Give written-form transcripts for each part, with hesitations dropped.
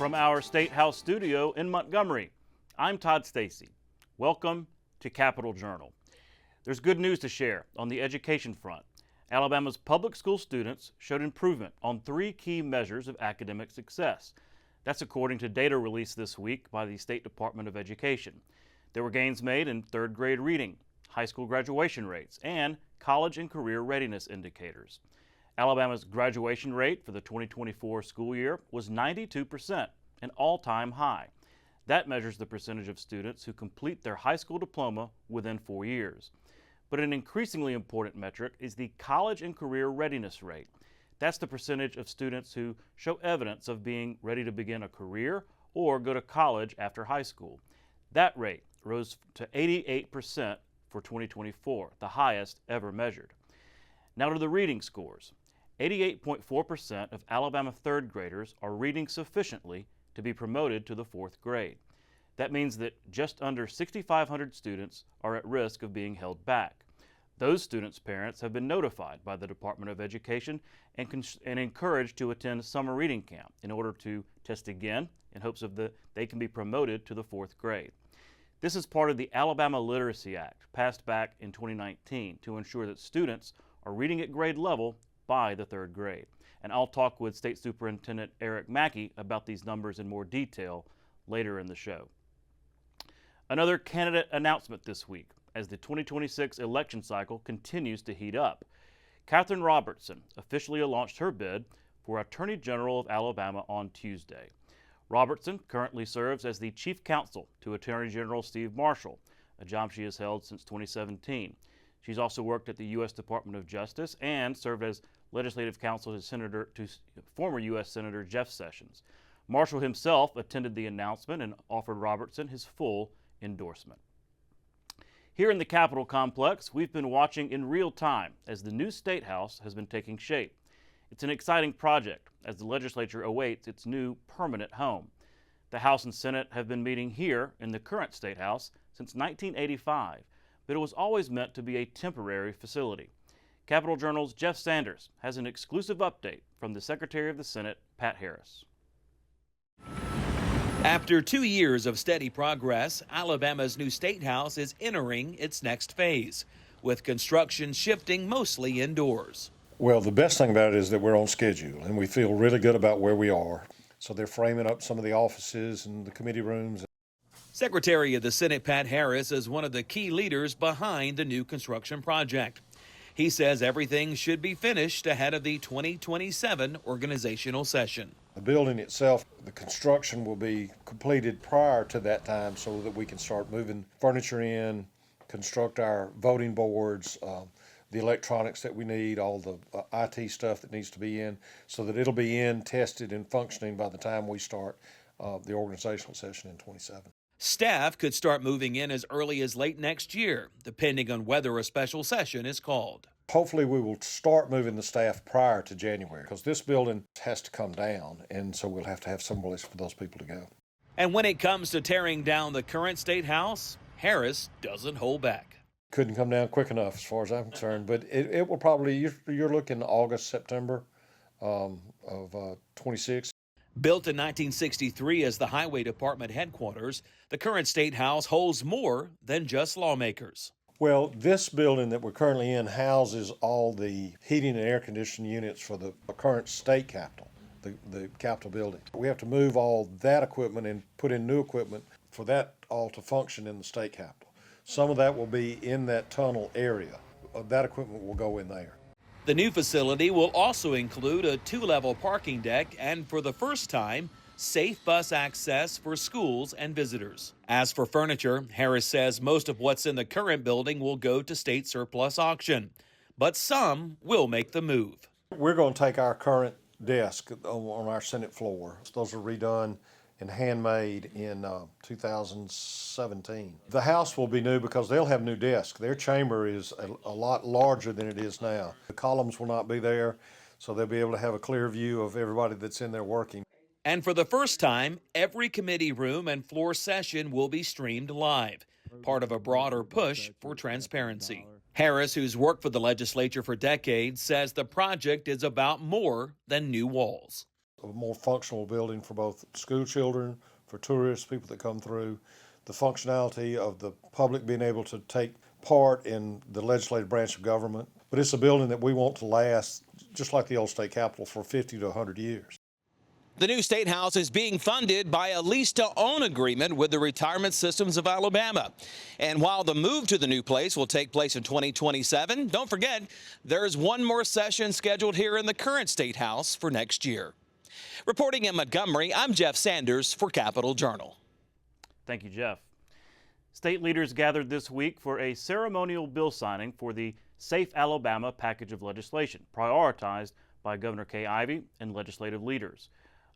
From our State House studio in Montgomery, I'm Todd Stacy. Welcome to Capital Journal. There's good news to share on the education front. Alabama's public school students showed improvement on 3 key measures of academic success. That's according to data released this week by the State Department of Education. There were gains made in 3rd grade reading, high school graduation rates, and college and career readiness indicators. Alabama's graduation rate for the 2024 school year was 92%, an all-time high. That measures the percentage of students who complete their high school diploma within 4 years. But an increasingly important metric is the college and career readiness rate. That's the percentage of students who show evidence of being ready to begin a career or go to college after high school. That rate rose to 88% for 2024, the highest ever measured. Now to the reading scores. 88.4% of Alabama 3rd graders are reading sufficiently to be promoted to the 4th grade. That means that just under 6,500 students are at risk of being held back. Those students' parents have been notified by the Department of Education and encouraged to attend summer reading camp in order to test again in hopes of they can be promoted to the 4th grade. This is part of the Alabama Literacy Act, passed back in 2019 to ensure that students are reading at grade level by the 3rd grade. And I'll talk with State Superintendent Eric Mackey about these numbers in more detail later in the show. Another candidate announcement this week as the 2026 election cycle continues to heat up. Katherine Robertson officially launched her bid for Attorney General of Alabama on Tuesday. Robertson currently serves as the Chief Counsel to Attorney General Steve Marshall, a job she has held since 2017. She's also worked at the U.S. Department of Justice and served as legislative counsel to former U.S. Senator Jeff Sessions. Marshall himself attended the announcement and offered Robertson his full endorsement. Here in the Capitol complex, we've been watching in real time as the new State House has been taking shape. It's an exciting project as the legislature awaits its new permanent home. The House and Senate have been meeting here in the current State House since 1985, but it was always meant to be a temporary facility. Capitol Journal's Jeff Sanders has an exclusive update from the Secretary of the Senate, Pate Harris. After 2 years of steady progress, Alabama's new State House is entering its next phase, with construction shifting mostly indoors. Well, the best thing about it is that we're on schedule, and we feel really good about where we are. So they're framing up some of the offices and the committee rooms. Secretary of the Senate Pate Harris is one of the key leaders behind the new construction project. He says everything should be finished ahead of the 2027 organizational session. The building itself, the construction will be completed prior to that time so that we can start moving furniture in, construct our voting boards, the electronics that we need, all the IT stuff that needs to be in, so that it'll be in, tested, and functioning by the time we start the organizational session in 27. Staff could start moving in as early as late next year, depending on whether a special session is called. Hopefully we will start moving the staff prior to January, because this building has to come down, and so we'll have to have some place for those people to go. And when it comes to tearing down the current State House, Harris doesn't hold back. Couldn't come down quick enough as far as I'm concerned, but it will probably, you're looking August, September of 26. Built in 1963 as the Highway Department headquarters, the current State House holds more than just lawmakers. Well, this building that we're currently in houses all the heating and air conditioning units for the current state capitol, the Capitol building. We have to move all that equipment and put in new equipment for that all to function in the state capitol. Some of that will be in that tunnel area. That equipment will go in there. The new facility will also include a 2-level parking deck and, for the first time, safe bus access for schools and visitors. As for furniture, Harris says most of what's in the current building will go to state surplus auction, but some will make the move. We're going to take our current desk on our Senate floor. Those are redone and handmade in 2017. The house will be new because they'll have new desks. Their chamber is a lot larger than it is now. The columns will not be there, so they'll be able to have a clear view of everybody that's in there working. And for the first time, every committee room and floor session will be streamed live, part of a broader push for transparency. Harris, who's worked for the legislature for decades, says the project is about more than new walls. A more functional building for both school children, for tourists, people that come through, the functionality of the public being able to take part in the legislative branch of government. But it's a building that we want to last, just like the old state capitol, for 50 to 100 years. The new State House is being funded by a lease-to-own agreement with the Retirement Systems of Alabama. And while the move to the new place will take place in 2027, don't forget, there's one more session scheduled here in the current State House for next year. Reporting in Montgomery, I'm Jeff Sanders for Capitol Journal. Thank you, Jeff. State leaders gathered this week for a ceremonial bill signing for the Safe Alabama package of legislation, prioritized by Governor Kay Ivey and legislative leaders.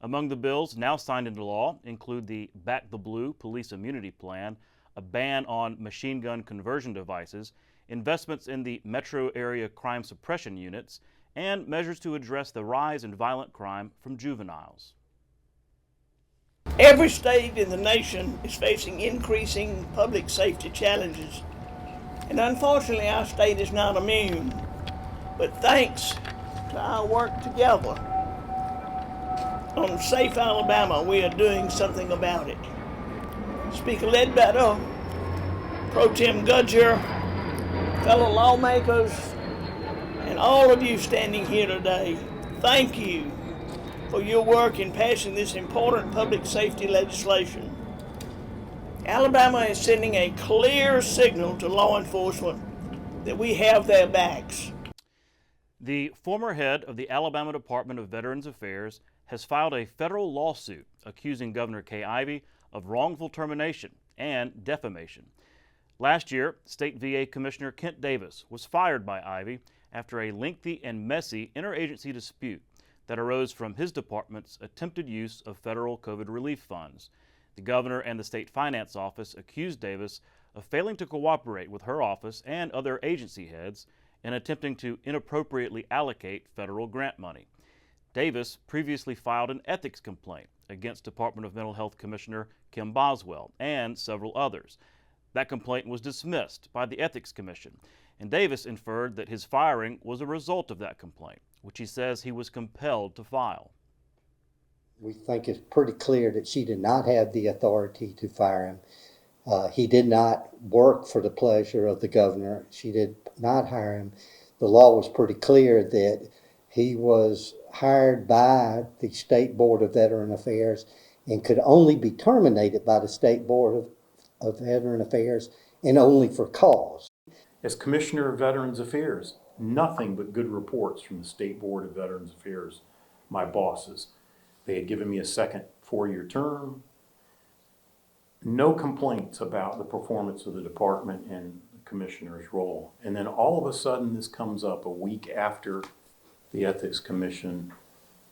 Among the bills now signed into law include the Back the Blue Police Immunity Plan, a ban on machine gun conversion devices, investments in the metro area crime suppression units, and measures to address the rise in violent crime from juveniles. Every state in the nation is facing increasing public safety challenges, and unfortunately our state is not immune. But thanks to our work together on Safe Alabama, we are doing something about it. Speaker Ledbetter, Pro Tem Gudger, fellow lawmakers, and all of you standing here today, thank you for your work in passing this important public safety legislation. Alabama is sending a clear signal to law enforcement that we have their backs. The former head of the Alabama Department of Veterans Affairs has filed a federal lawsuit accusing Governor Kay Ivey of wrongful termination and defamation. Last year, State VA Commissioner Kent Davis was fired by Ivey after a lengthy and messy interagency dispute that arose from his department's attempted use of federal COVID relief funds. The governor and the state finance office accused Davis of failing to cooperate with her office and other agency heads in attempting to inappropriately allocate federal grant money. Davis previously filed an ethics complaint against Department of Mental Health Commissioner Kim Boswell and several others. That complaint was dismissed by the Ethics Commission, and Davis inferred that his firing was a result of that complaint, which he says he was compelled to file. We think it's pretty clear that she did not have the authority to fire him. He did not work for the pleasure of the governor. She did not hire him. The law was pretty clear that he was hired by the State Board of Veteran Affairs and could only be terminated by the State Board of Veteran Affairs, and only for cause. As Commissioner of Veterans Affairs, nothing but good reports from the State Board of Veterans Affairs, my bosses. They had given me a second 4-year term. No complaints about the performance of the department and the commissioner's role. And then all of a sudden this comes up a week after the Ethics Commission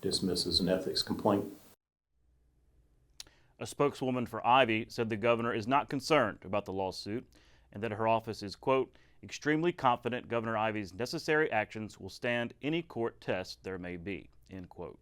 dismisses an ethics complaint. A spokeswoman for Ivey said the governor is not concerned about the lawsuit and that her office is, quote, extremely confident Governor Ivey's necessary actions will stand any court test there may be, end quote.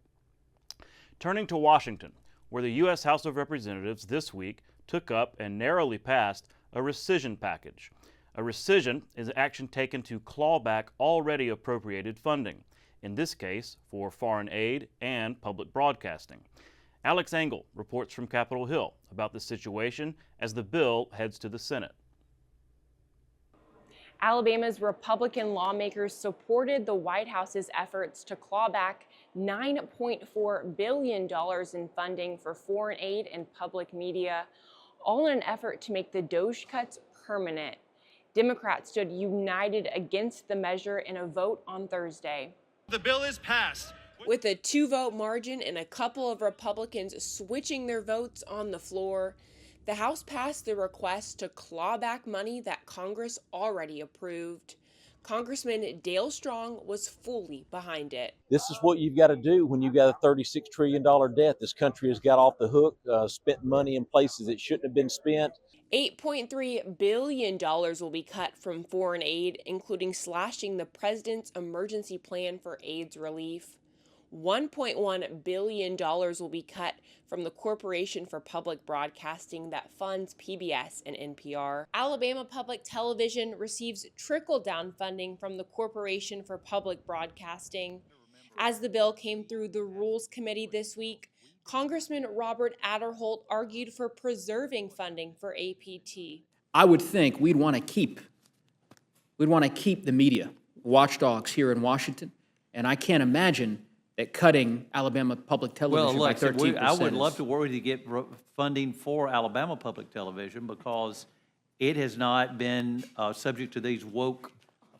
Turning to Washington, where the U.S. House of Representatives this week took up and narrowly passed a rescission package. A rescission is action taken to claw back already appropriated funding, in this case for foreign aid and public broadcasting. Alex Engel reports from Capitol Hill about the situation as the bill heads to the Senate. Alabama's Republican lawmakers supported the White House's efforts to claw back $9.4 billion in funding for foreign aid and public media, all in an effort to make the DOGE cuts permanent. Democrats stood united against the measure in a vote on Thursday. The bill is passed. With a 2-vote margin and a couple of Republicans switching their votes on the floor, the House passed the request to claw back money that Congress already approved. Congressman Dale Strong was fully behind it. This is what you've got to do when you've got a $36 trillion debt. This country has got off the hook, spent money in places it shouldn't have been spent. $8.3 billion will be cut from foreign aid, including slashing the president's emergency plan for AIDS relief. $1.1 billion will be cut from the Corporation for Public Broadcasting that funds PBS and NPR. Alabama Public Television receives trickle-down funding from the Corporation for Public Broadcasting. As the bill came through the Rules Committee this week, Congressman Robert Aderholt argued for preserving funding for APT. I would think we'd want to keep the media watchdogs here in Washington, and I can't imagine that cutting Alabama public television by 13%. I would love to work with you to get funding for Alabama public television, because it has not been subject to these woke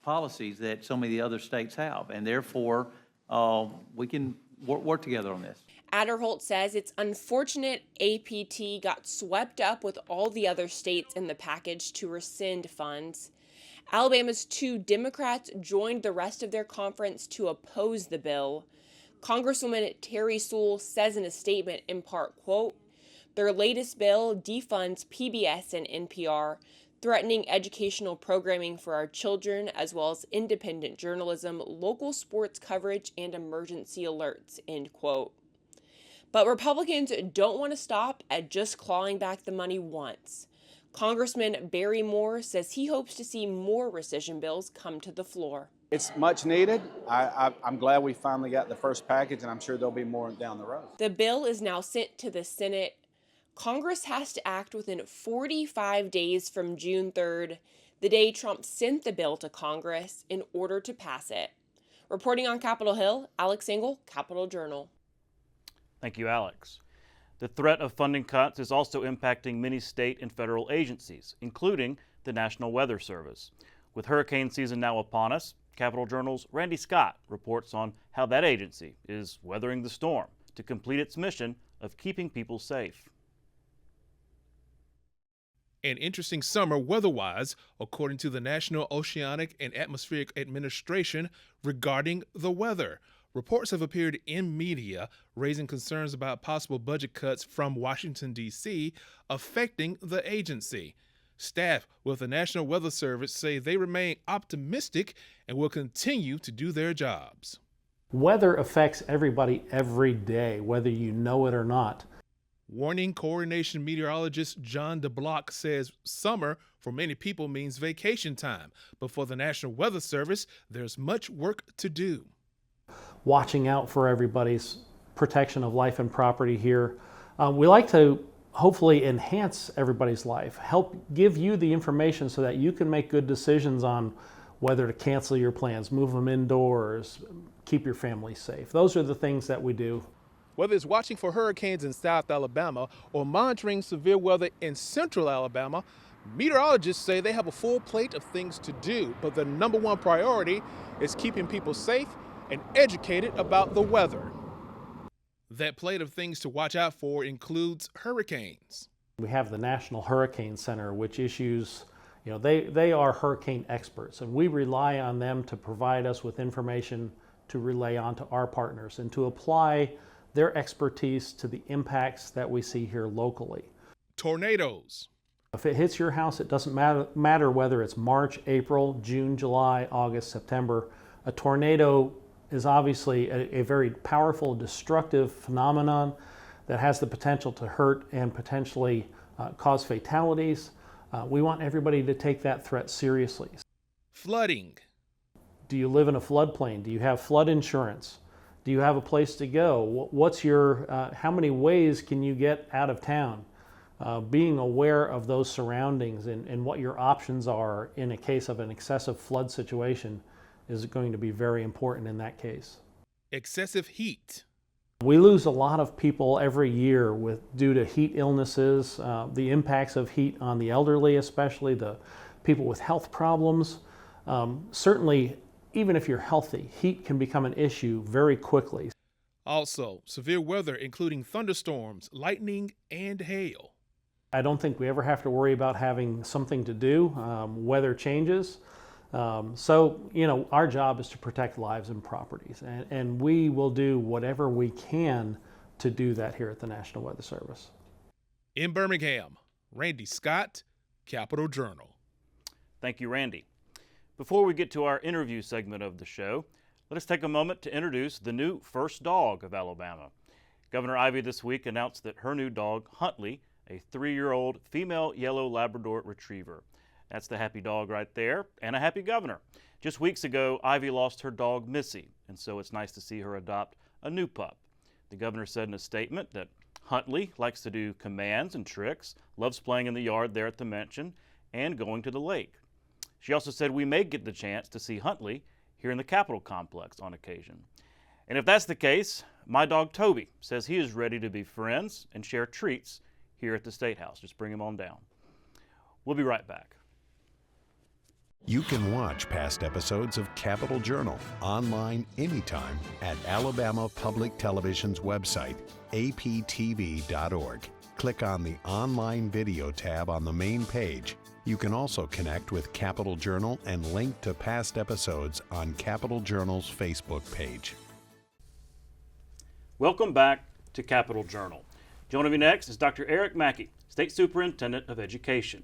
policies that so many of the other states have, and therefore we can work together on this. Aderholt says it's unfortunate APT got swept up with all the other states in the package to rescind funds. Alabama's 2 Democrats joined the rest of their conference to oppose the bill. Congresswoman Terry Sewell says in a statement, in part, quote, "Their latest bill defunds PBS and NPR, threatening educational programming for our children, as well as independent journalism, local sports coverage, and emergency alerts," end quote. But Republicans don't want to stop at just clawing back the money once. Congressman Barry Moore says he hopes to see more rescission bills come to the floor. It's much needed. I'm glad we finally got the first package, and I'm sure there'll be more down the road. The bill is now sent to the Senate. Congress has to act within 45 days from June 3rd, the day Trump sent the bill to Congress, in order to pass it. Reporting on Capitol Hill, Alex Engel, Capitol Journal. Thank you, Alex. The threat of funding cuts is also impacting many state and federal agencies, including the National Weather Service. With hurricane season now upon us, Capitol Journal's Randy Scott reports on how that agency is weathering the storm to complete its mission of keeping people safe. An interesting summer weather-wise, according to the National Oceanic and Atmospheric Administration regarding the weather. Reports have appeared in media raising concerns about possible budget cuts from Washington, D.C., affecting the agency. Staff with the National Weather Service say they remain optimistic and will continue to do their jobs. Weather affects everybody every day, whether you know it or not. Warning coordination meteorologist John DeBlock says summer for many people means vacation time, but for the National Weather Service, there's much work to do. Watching out for everybody's protection of life and property here. We like to hopefully enhance everybody's life, help give you the information so that you can make good decisions on whether to cancel your plans, move them indoors, keep your family safe. Those are the things that we do. Whether it's watching for hurricanes in South Alabama or monitoring severe weather in Central Alabama, meteorologists say they have a full plate of things to do, but the number one priority is keeping people safe and educated about the weather. That plate of things to watch out for includes hurricanes. We have the National Hurricane Center, which issues, they are hurricane experts, and we rely on them to provide us with information to relay on to our partners and to apply their expertise to the impacts that we see here locally. Tornadoes. If it hits your house, it doesn't matter whether it's March, April, June, July, August, September. A tornado is obviously a very powerful, destructive phenomenon that has the potential to hurt and potentially cause fatalities. We want everybody to take that threat seriously. Flooding. Do you live in a floodplain? Do you have flood insurance? Do you have a place to go? What's your, how many ways can you get out of town? Being aware of those surroundings and what your options are in a case of an excessive flood situation is going to be very important in that case. Excessive heat. We lose a lot of people every year due to heat illnesses, the impacts of heat on the elderly, especially the people with health problems. Certainly, even if you're healthy, heat can become an issue very quickly. Also, severe weather, including thunderstorms, lightning, and hail. I don't think we ever have to worry about having something to do. Weather changes. So, our job is to protect lives and properties, and we will do whatever we can to do that here at the National Weather Service. In Birmingham, Randy Scott, Capitol Journal. Thank you, Randy. Before we get to our interview segment of the show, let us take a moment to introduce the new first dog of Alabama. Governor Ivey this week announced that her new dog, Huntley, a 3-year-old female yellow Labrador retriever, That's the happy dog right there, and a happy governor. Just weeks ago, Ivy lost her dog, Missy, and so it's nice to see her adopt a new pup. The governor said in a statement that Huntley likes to do commands and tricks, loves playing in the yard there at the mansion, and going to the lake. She also said we may get the chance to see Huntley here in the Capitol complex on occasion. And if that's the case, my dog Toby says he is ready to be friends and share treats here at the State House. Just bring him on down. We'll be right back. You can watch past episodes of Capitol Journal online anytime at Alabama Public Television's website, aptv.org. Click on the Online Video tab on the main page. You can also connect with Capitol Journal and link to past episodes on Capitol Journal's Facebook page. Welcome back to Capitol Journal. Joining me next is Dr. Eric Mackey, State Superintendent of Education.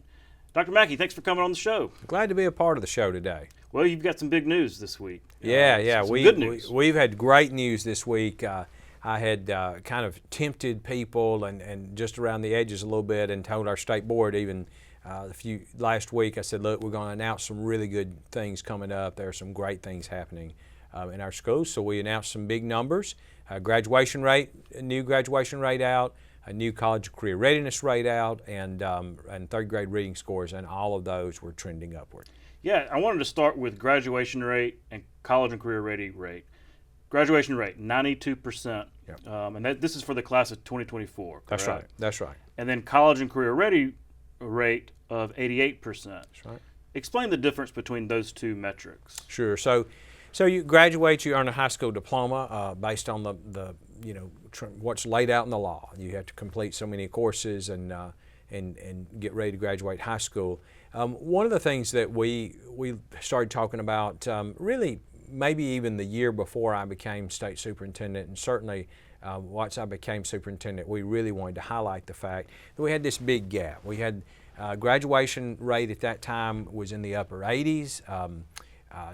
Dr. Mackey, thanks for coming on the show. Glad to be a part of the show today. Well, you've got some big news this week. Yeah. Good news. We've had great news this week. I had kind of tempted people and just around the edges a little bit and told our state board even last week, I said, look, we're going to announce some really good things coming up. There are some great things happening in our schools. So we announced some big numbers, graduation rate, a new graduation rate out, a new college career readiness rate out, and third grade reading scores, and all of those were trending upward. Yeah, I wanted to start with graduation rate and college and career ready rate. Graduation rate, 92%, Yep. And this is for the class of 2024, correct? That's right. That's right. And then college and career ready rate of 88%. That's right. Explain the difference between those two metrics. Sure. So you graduate, you earn a high school diploma based on the what's laid out in the law. You have to complete so many courses and get ready to graduate high school. One of the things that we started talking about really maybe even the year before I became state superintendent, and certainly once I became superintendent, we really wanted to highlight the fact that we had this big gap. We had graduation rate at that time was in the upper 80s.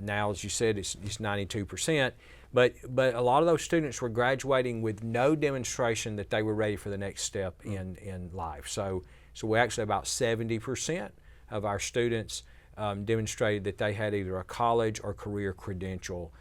Now, as you said, it's 92%. But a lot of those students were graduating with no demonstration that they were ready for the next step in life. So we actually about 70% of our students demonstrated that they had either a college or career credential,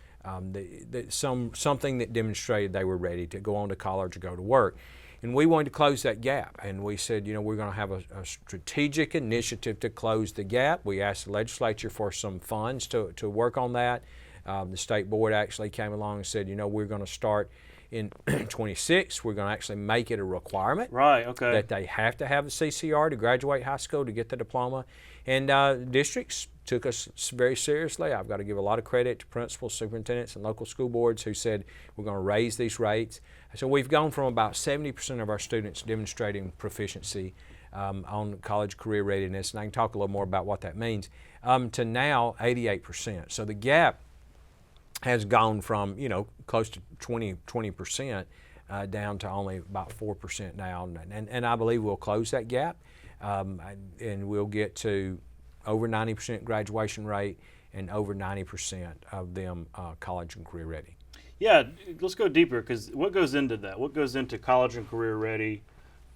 something that demonstrated they were ready to go on to college or go to work. And we wanted to close that gap, and we said, we're going to have a strategic initiative to close the gap. We asked the legislature for some funds to work on that. The state board actually came along and said, we're going to start in 26. We're going to actually make it a requirement that they have to have the CCR to graduate high school to get the diploma. And districts took us very seriously. I've got to give a lot of credit to principals, superintendents, and local school boards who said we're going to raise these rates. So we've gone from about 70% of our students demonstrating proficiency on college career readiness, and I can talk a little more about what that means, to now 88%. So the gap has gone from, close to 20% down to only about 4% now. And I believe we'll close that gap, and we'll get to over 90% graduation rate and over 90% of them college and career ready. Yeah, let's go deeper, because what goes into that? What goes into college and career ready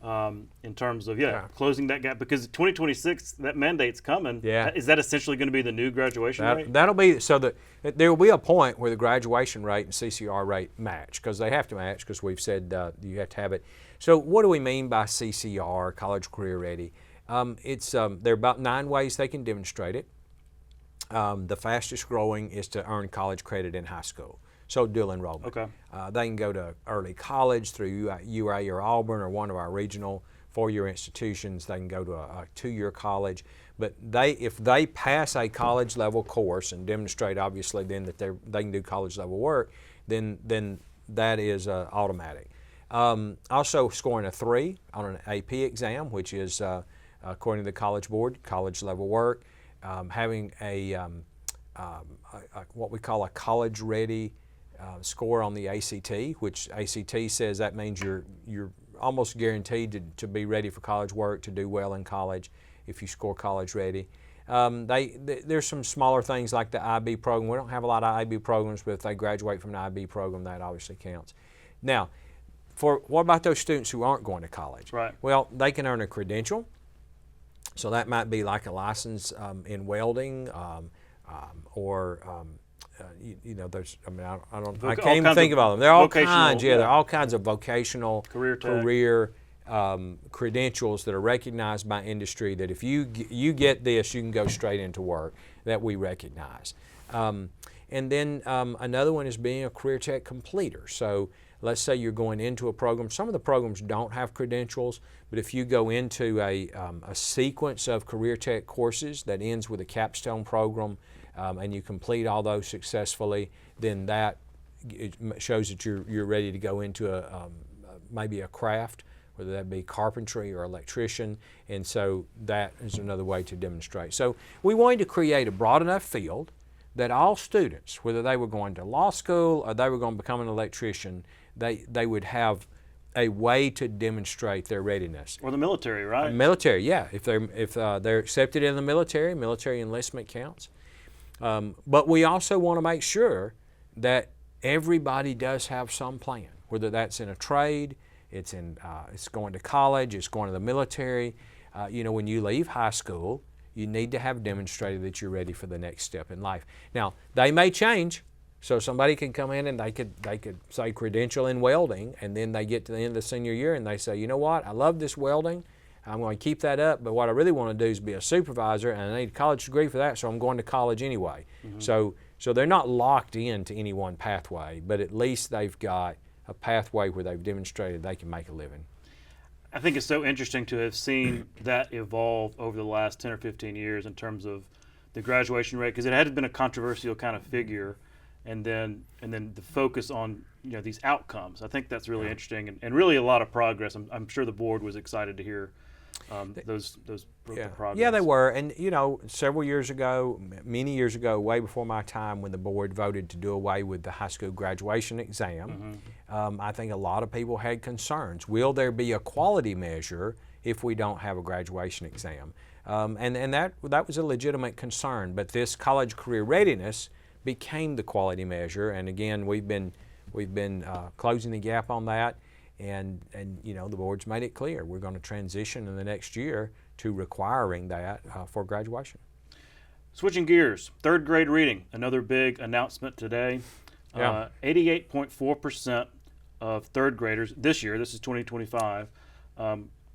in terms of, closing that gap? Because 2026, that mandate's coming. Yeah. Is that essentially going to be the new graduation rate? That'll be, so that there will be a point where the graduation rate and CCR rate match, because they have to match, because we've said you have to have it. So what do we mean by CCR, college career ready? There are about 9 ways they can demonstrate it. The fastest growing is to earn college credit in high school. So dual enrollment. Okay. They can go to early college through UA or Auburn or one of our regional 4-year institutions. They can go to a 2-year college. But if they pass a college level course and demonstrate obviously then that they can do college level work, then that is automatic. Also scoring a 3 on an AP exam, which is according to the College Board, college level work. Having what we call a college ready score on the ACT, which ACT says that means you're almost guaranteed to be ready for college work, to do well in college if you score college ready. There's some smaller things like the IB program. We don't have a lot of IB programs, but if they graduate from an IB program, that obviously counts. Now, what about those students who aren't going to college? Right. Well, they can earn a credential. So that might be like a license in welding or there's, I can't even think of all of them. There are all kinds, there are all kinds of vocational career credentials that are recognized by industry that if you get this, you can go straight into work that we recognize. And then another one is being a career tech completer. So let's say you're going into a program. Some of the programs don't have credentials, but if you go into a sequence of career tech courses that ends with a capstone program and you complete all those successfully, then that shows that you're ready to go into maybe a craft, whether that be carpentry or electrician, and so that is another way to demonstrate. So we wanted to create a broad enough field that all students, whether they were going to law school or they were going to become an electrician, they would have a way to demonstrate their readiness. Or the military, right? Military, yeah. If they're accepted in the military enlistment counts. But we also want to make sure that everybody does have some plan, whether that's in a trade, it's going to college, it's going to the military. When you leave high school, you need to have demonstrated that you're ready for the next step in life. Now, they may change. So somebody can come in and they could say credential in welding, and then they get to the end of the senior year and they say, you know what, I love this welding, I'm going to keep that up, but what I really want to do is be a supervisor, and I need a college degree for that, so I'm going to college anyway. Mm-hmm. So they're not locked into any one pathway, but at least they've got a pathway where they've demonstrated they can make a living. I think it's so interesting to have seen that evolve over the last 10 or 15 years in terms of the graduation rate, because it had been a controversial kind of figure. And then the focus on these outcomes. I think that's really interesting and really a lot of progress. I'm sure the board was excited to hear those progress. Yeah, they were. And several years ago, many years ago, way before my time, when the board voted to do away with the high school graduation exam, I think a lot of people had concerns. Will there be a quality measure if we don't have a graduation exam? And that was a legitimate concern. But this college career readiness became the quality measure, and again we've been closing the gap on that, and the board's made it clear we're going to transition in the next year to requiring that for graduation. Switching gears, third grade reading, another big announcement today. 88.4% of third graders this year, this is 2025,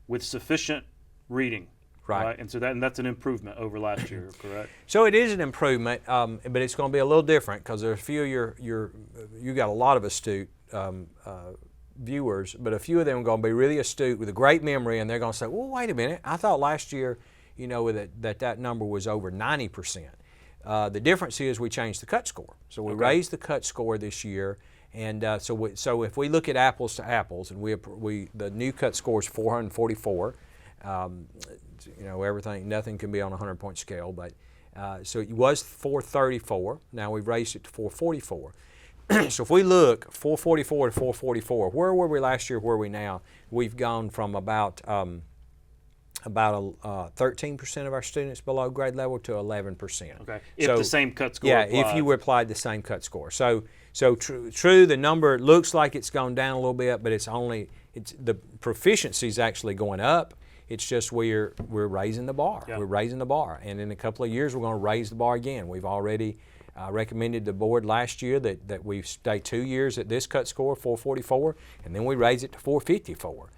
with sufficient reading. Right. And so that's an improvement over last year, correct? So it is an improvement, but it's going to be a little different because there are a few you got a lot of astute viewers, but a few of them are going to be really astute with a great memory, and they're going to say, well, wait a minute, I thought last year, that number was over 90%. The difference is we changed the cut score. So we raised the cut score this year, and so if we look at apples to apples, and the new cut score is 444. Nothing can be on a 100-point scale, but so it was 434. Now we've raised it to 444. So if we look 444 to 444, where were we last year? Where are we now? We've gone from about 13% of our students below grade level to 11%. Okay. If the same cut score. Yeah, applied. if you applied the same cut score. So true, the number looks like it's gone down a little bit, but the proficiency is actually going up. It's just we're raising the bar. We're raising the bar, and in a couple of years we're going to raise the bar again. We've already recommended the board last year that we stay 2 years at this cut score, 444, and then we raise it to 454.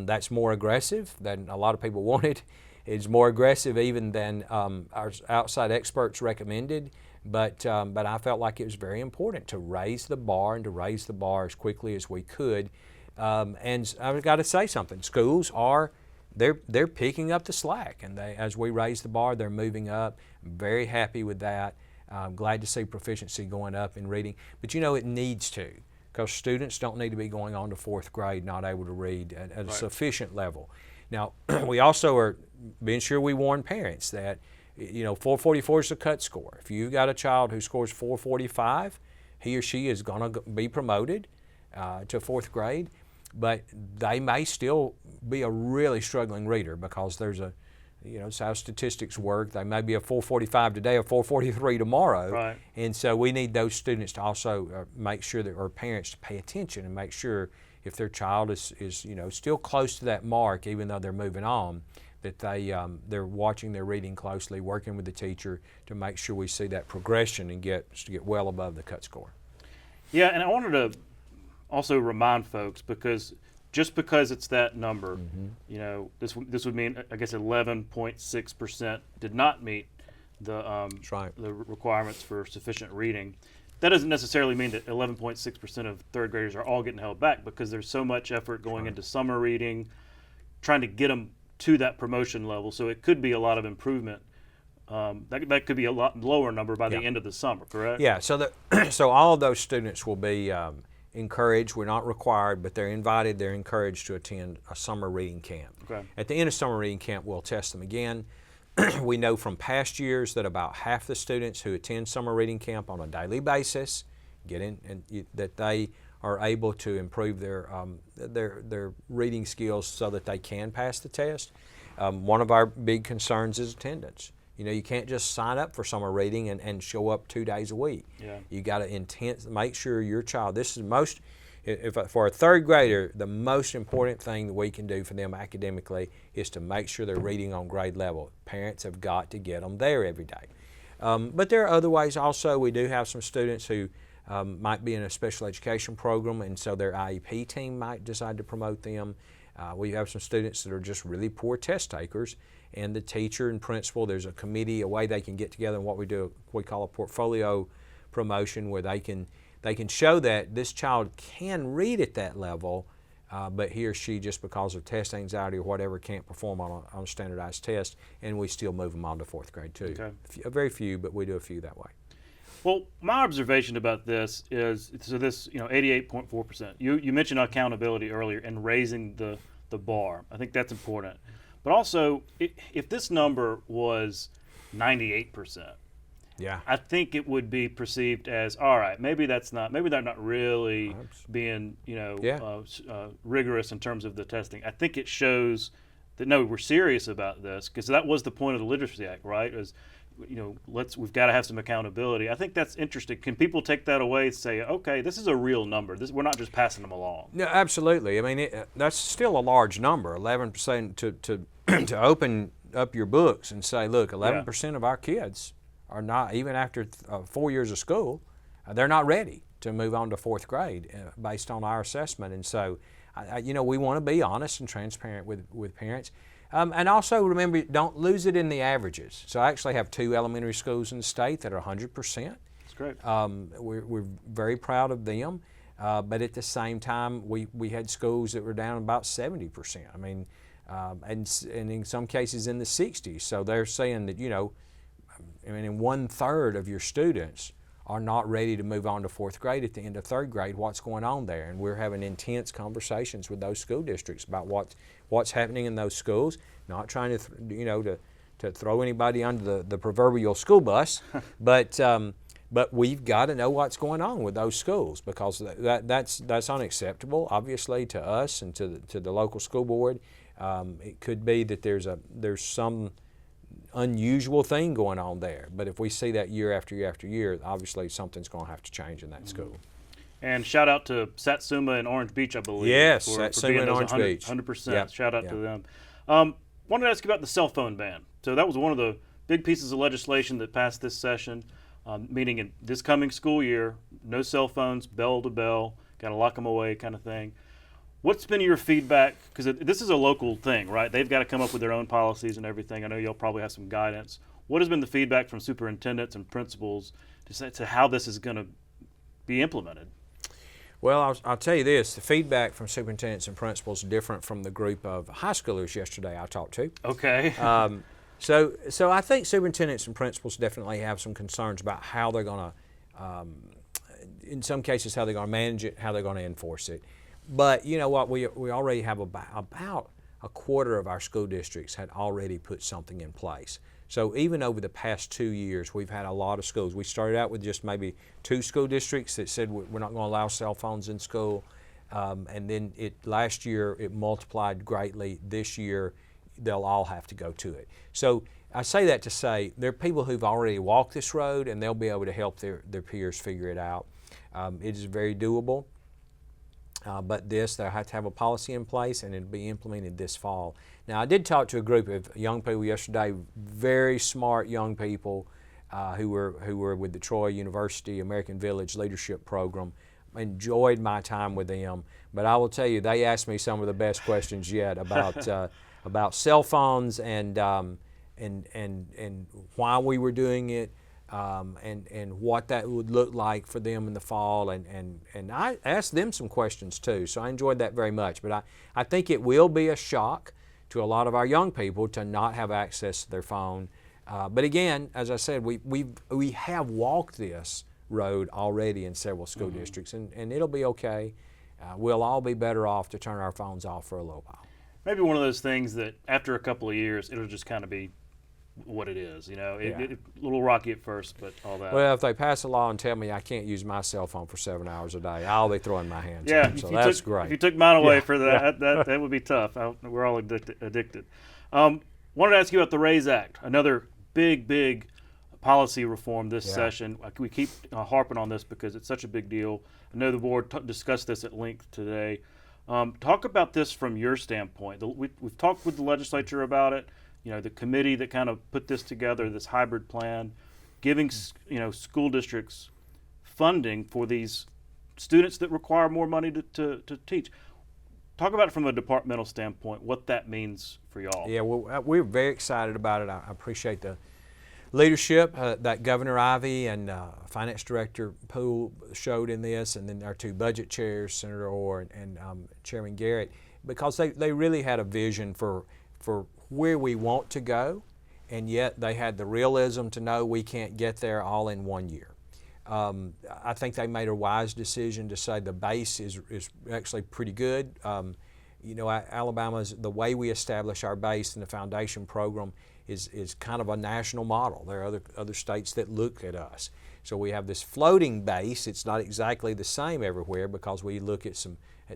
That's more aggressive than a lot of people wanted. It's more aggressive even than our outside experts recommended. But I felt like it was very important to raise the bar and to raise the bar as quickly as we could. And I've got to say something. Schools they're picking up the slack, and as we raise the bar, they're moving up. I'm very happy with that. I'm glad to see proficiency going up in reading. But it needs to, because students don't need to be going on to fourth grade not able to read at a sufficient level. Now, we also are being sure we warn parents that 444 is the cut score. If you've got a child who scores 445, he or she is going to be promoted to fourth grade, but they may still be a really struggling reader because there's it's how statistics work. They may be a 445 today or 443 tomorrow. Right. And so we need those students to also make sure or parents to pay attention and make sure if their child is still close to that mark, even though they're moving on, that they're watching their reading closely, working with the teacher to make sure we see that progression and get well above the cut score. Yeah, and I wanted to also remind folks, because just because it's that number, you know, this would mean, I guess, 11.6% did not meet the the requirements for sufficient reading. That doesn't necessarily mean that 11.6% of third graders are all getting held back, because there's so much effort going into summer reading, trying to get them to that promotion level. So it could be a lot of improvement. That could be a lot lower number by the end of the summer, correct? Yeah, so so all of those students will be encouraged. We're not required, but they're invited, they're encouraged to attend a summer reading camp. Okay. At the end of summer reading camp, we'll test them again. We know from past years that about half the students who attend summer reading camp on a daily basis that they are able to improve their reading skills so that they can pass the test. One of our big concerns is attendance. You know, you can't just sign up for summer reading and show up 2 days a week. Yeah. You got to make sure your child, this is for a third grader, the most important thing that we can do for them academically is to make sure they're reading on grade level. Parents have got to get them there every day. But there are other ways also. We do have some students who might be in a special education program, and so their IEP team might decide to promote them. We have some students that are just really poor test takers, and the teacher and principal, there's a committee, a way they can get together, and what we call a portfolio promotion, where they can show that this child can read at that level, but he or she, just because of test anxiety or whatever, can't perform on a standardized test, and we still move them on to fourth grade too. Okay. Very few, but we do a few that way. Well, my observation about this is, so this, 88.4%. You mentioned accountability earlier and raising the bar. I think that's important. But also, if this number was 98%, yeah, I think it would be perceived as, all right, maybe they're not really being, rigorous in terms of the testing. I think it shows that, no, we're serious about this, because that was the point of the Literacy Act, right? We've got to have some accountability. I think that's interesting. Can people take that away and say, okay, this is a real number. We're not just passing them along? No, absolutely. I mean, that's still a large number. 11% to open up your books and say, look, 11% of our kids are not, even after 4 years of school, they're not ready to move on to fourth grade based on our assessment. And so, we want to be honest and transparent with parents. And also remember, don't lose it in the averages. So I actually have 2 elementary schools in the state that are 100%. That's great. We're very proud of them, but at the same time, we had schools that were down about 70%. I mean, and in some cases in the 60s. So they're saying that, in 1/3 of your students are not ready to move on to fourth grade at the end of third grade. What's going on there? And we're having intense conversations with those school districts about what's happening in those schools. Not trying to to throw anybody under the proverbial school bus, but we've got to know what's going on with those schools, because that's unacceptable, obviously, to us and to the local school board. It could be that there's some unusual thing going on there, but if we see that year after year after year, obviously something's going to have to change in that school. And shout out to Satsuma and Orange Beach, I believe. Yes, for Satsuma and Orange Beach. 100%. Yep. Shout out to them. Wanted to ask you about the cell phone ban. So that was one of the big pieces of legislation that passed this session, meaning in this coming school year, no cell phones, bell to bell, got to lock them away kind of thing. What's been your feedback? Because this is a local thing, right? They've got to come up with their own policies and everything. I know y'all probably have some guidance. What has been the feedback from superintendents and principals to how this is going to be implemented? Well, I'll tell you this, the feedback from superintendents and principals is different from the group of high schoolers yesterday I talked to. Okay. So I think superintendents and principals definitely have some concerns about how they're going to, in some cases, how they're going to manage it, how they're going to enforce it. But you know what, we already have about a quarter of our school districts had already put something in place. So even over the past 2 years, we've had a lot of schools. We started out with just maybe 2 school districts that said we're not going to allow cell phones in school. And then last year it multiplied greatly. This year they'll all have to go to it. So I say that to say there are people who've already walked this road, and they'll be able to help their peers figure it out. It is very doable. But they'll have to have a policy in place, and it'll be implemented this fall. Now, I did talk to a group of young people yesterday, very smart young people who were with the Troy University American Village Leadership Program. Enjoyed my time with them, but I will tell you, they asked me some of the best questions yet about cell phones and why we were doing it. And what that would look like for them in the fall, and I asked them some questions too, so I enjoyed that very much. But I think it will be a shock to a lot of our young people to not have access to their phone. But again, as I said, we have walked this road already in several school districts, and it'll be okay. We'll all be better off to turn our phones off for a little while. Maybe one of those things that after a couple of years, it'll just kind of be what it is, a little rocky at first, but all that. Well, if they pass a law and tell me I can't use my cell phone for 7 hours a day, I'll be throwing my hands up. So that's great. If you took mine away for that, that would be tough. We're all addicted. Wanted to ask you about the RAISE Act, another big policy reform this session. We keep harping on this because it's such a big deal. I know the board discussed this at length today. Talk about this from your standpoint. We've talked with the legislature about it. The committee that kind of put this together, this hybrid plan, giving school districts funding for these students that require more money to teach. Talk about it from a departmental standpoint, what that means for y'all. Yeah, well, we're very excited about it. I appreciate the leadership that Governor Ivey and Finance Director Poole showed in this, and then our two budget chairs, Senator Orr and Chairman Garrett, because they really had a vision for where we want to go, and yet they had the realism to know we can't get there all in 1 year. I think they made a wise decision to say the base is actually pretty good. Alabama's, the way we establish our base in the foundation program is kind of a national model. There are other states that look at us. So we have this floating base. It's not exactly the same everywhere because we look at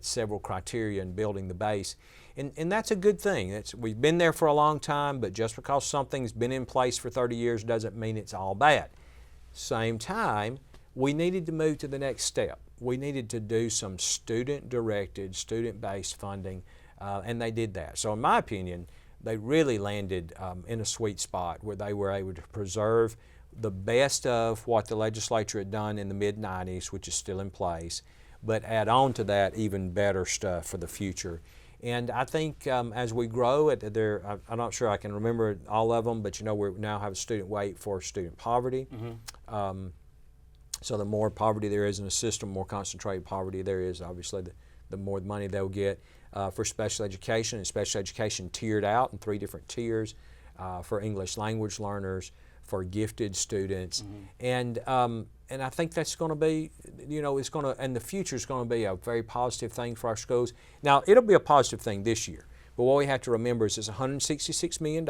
several criteria in building the base. And that's a good thing. We've been there for a long time, but just because something's been in place for 30 years doesn't mean it's all bad. Same time, we needed to move to the next step. We needed to do some student-directed, student-based funding, and they did that. So in my opinion, they really landed in a sweet spot where they were able to preserve the best of what the legislature had done in the mid-90s, which is still in place, but add on to that even better stuff for the future. And I think as we grow, I'm not sure I can remember all of them, but we now have a student weight for student poverty. So the more poverty there is in the system, more concentrated poverty there is, obviously, the more money they'll get. For special education, and special education tiered out in 3 different tiers, for English language learners, for gifted students. And I think that's going to be, and the future is going to be a very positive thing for our schools. Now, it'll be a positive thing this year, but what we have to remember is it's $166 million.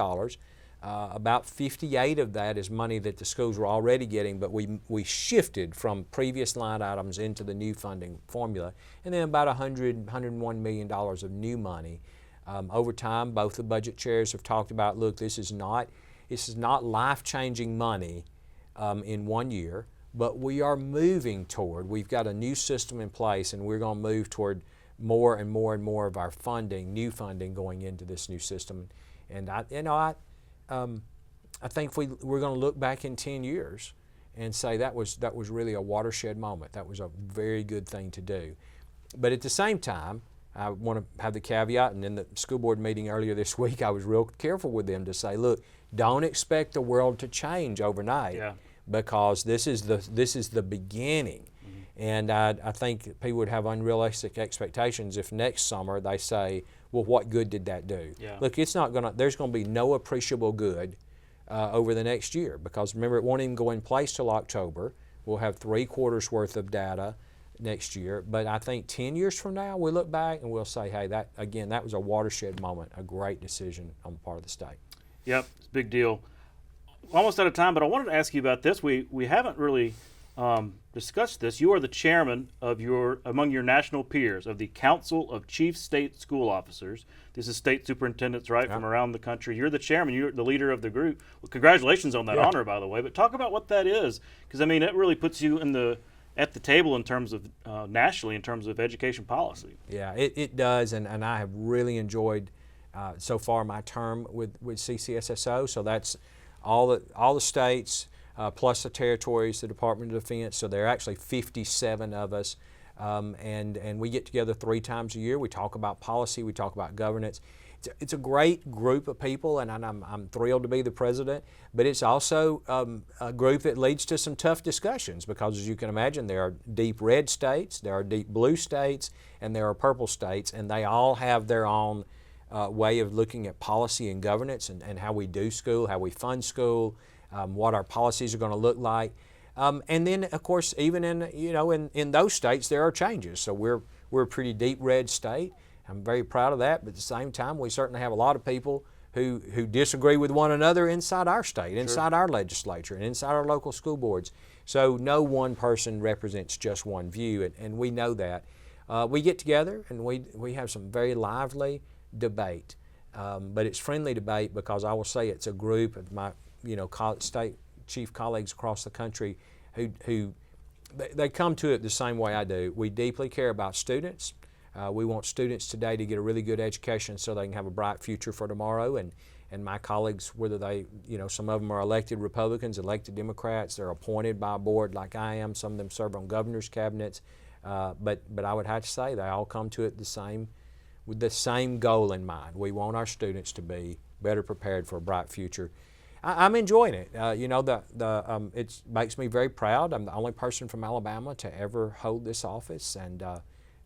About 58 of that is money that the schools were already getting, but we shifted from previous line items into the new funding formula, and then about $101 million of new money. Over time, both the budget chairs have talked about, look, this is not life-changing money in 1 year, but we are moving toward, we've got a new system in place, and we're going to move toward more and more and more of our funding, new funding going into this new system. And I think we're going to look back in 10 years and say that was really a watershed moment. That was a very good thing to do. But at the same time, I want to have the caveat, and in the school board meeting earlier this week, I was real careful with them to say, look, don't expect the world to change overnight, because this is the beginning. And I think people would have unrealistic expectations if next summer they say, well, what good did that do? Look, there's going to be no appreciable good over the next year, because remember, it won't even go in place till October. We'll have 3 quarters worth of data next year. But I think 10 years from now, we look back and we'll say, hey, that was a watershed moment, a great decision on the part of the state. Yep, it's a big deal. Almost out of time, but I wanted to ask you about this. We haven't really discussed this. You are the chairman of among your national peers of the Council of Chief State School Officers. This is state superintendents, right, from around the country. You're the chairman. You're the leader of the group. Well, congratulations on that honor, by the way. But talk about what that is, because I mean, it really puts you in the at the table in terms of nationally in terms of education policy. Yeah, it does, and I have really enjoyed so far my term with CCSSO. So that's all the states plus the territories, the Department of Defense. So there are actually 57 of us, and we get together 3 times a year. We talk about policy, we talk about governance. It's a great group of people, and I'm thrilled to be the president, but it's also a group that leads to some tough discussions because, as you can imagine, there are deep red states, there are deep blue states, and there are purple states, and they all have their own way of looking at policy and governance and how we do school, how we fund school, what our policies are going to look like. And then, of course, even in those states, there are changes. So we're a pretty deep red state. I'm very proud of that, but at the same time, we certainly have a lot of people who disagree with one another inside our state, inside our legislature, and inside our local school boards. So no one person represents just one view, and we know that. We get together and we have some very lively debate, but it's friendly debate because I will say it's a group of my state chief colleagues across the country who they come to it the same way I do. We deeply care about students. We want students today to get a really good education so they can have a bright future for tomorrow. And my colleagues, whether they, some of them are elected Republicans, elected Democrats, they're appointed by a board like I am. Some of them serve on governor's cabinets. But I would have to say they all come to it with the same goal in mind. We want our students to be better prepared for a bright future. I'm enjoying it. It makes me very proud. I'm the only person from Alabama to ever hold this office, and